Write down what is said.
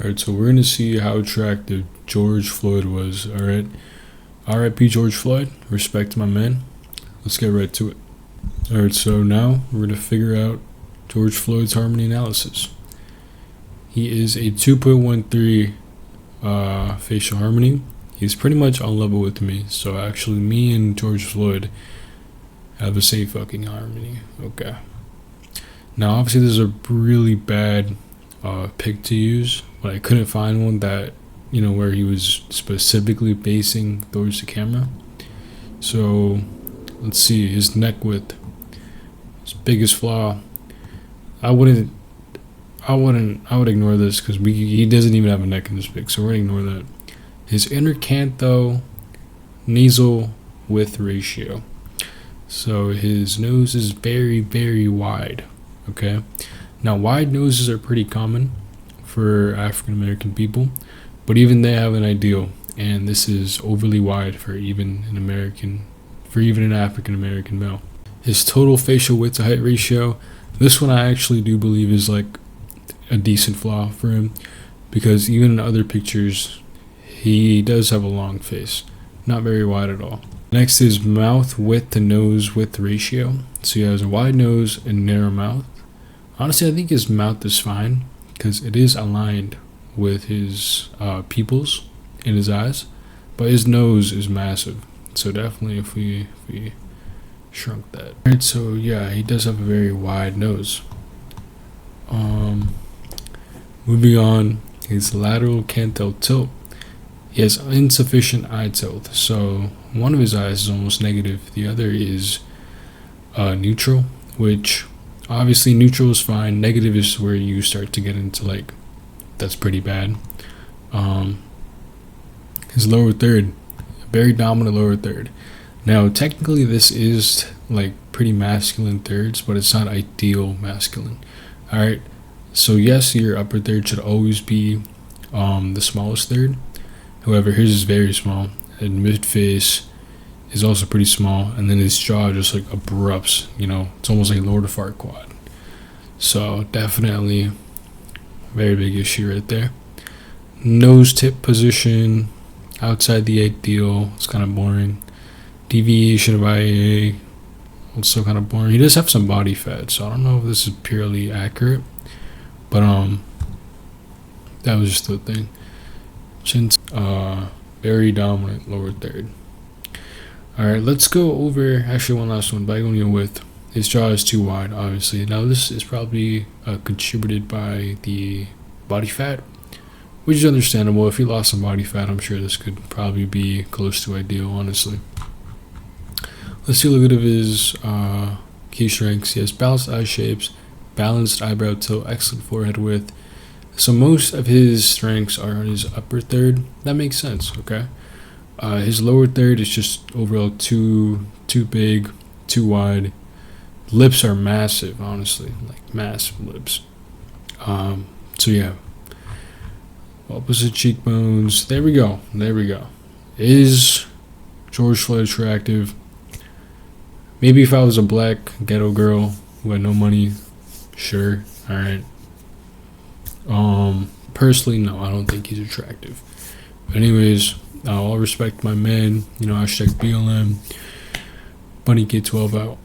Alright, so we're gonna see how attractive George Floyd was. Alright. R.I.P. George Floyd. Respect to my man. Let's get right to it. Alright, so now we're gonna figure out George Floyd's harmony analysis. He is a 2.13 facial harmony. He's pretty much on level with me. So actually me and George Floyd have the same fucking harmony. Okay. Now obviously this is a really bad pick to use, but I couldn't find one that, where he was specifically facing towards the camera. So let's see, his neck width, his biggest flaw. I would ignore this because he doesn't even have a neck in this pic, so we're gonna ignore that. His inner canto nasal width ratio. So his nose is very, very wide. Okay. Now, wide noses are pretty common for African American people, but even they have an ideal, and this is overly wide for even an African American male. His total facial width to height ratio, this one I actually do believe is like a decent flaw for him, because even in other pictures, he does have a long face, not very wide at all. Next is mouth width to nose width ratio. So he has a wide nose and narrow mouth. Honestly, I think his mouth is fine because it is aligned with his pupils in his eyes, but his nose is massive. So definitely if we shrunk that. Alright, so yeah, he does have a very wide nose. Moving on, his lateral canthal tilt. He has insufficient eye tilt. So one of his eyes is almost negative. The other is neutral, which obviously neutral is fine. Negative is where you start to get into like, that's pretty bad. His lower third, very dominant lower third. Now technically this is like pretty masculine thirds, but it's not ideal masculine. Alright, so yes, your upper third should always be the smallest third. However, his is very small, and mid face is also pretty small, and then his jaw just like abrupts, it's almost like Lord of Farquaad. So definitely very big issue right there. Nose tip position outside the ideal, it's kind of boring. Deviation of IA, also kind of boring. He does have some body fat, so I don't know if this is purely accurate, but that was just the thing. Chin, very dominant lower third. Alright, let's go over actually one last one. Bygonial width. His jaw is too wide, obviously. Now this is probably contributed by the body fat, which is understandable. If he lost some body fat, I'm sure this could probably be close to ideal, honestly. Let's see a little bit of his key strengths. He has balanced eye shapes, balanced eyebrow tilt, excellent forehead width. So most of his strengths are on his upper third. That makes sense, okay? His lower third is just overall too big, too wide. Lips are massive, honestly, like massive lips. So yeah. Opposite cheekbones. There we go. Is George Floyd attractive? Maybe if I was a black ghetto girl who had no money, sure, alright. Personally, no, I don't think he's attractive. But anyways, I'll respect my man, #BLM. Bunny K12 out.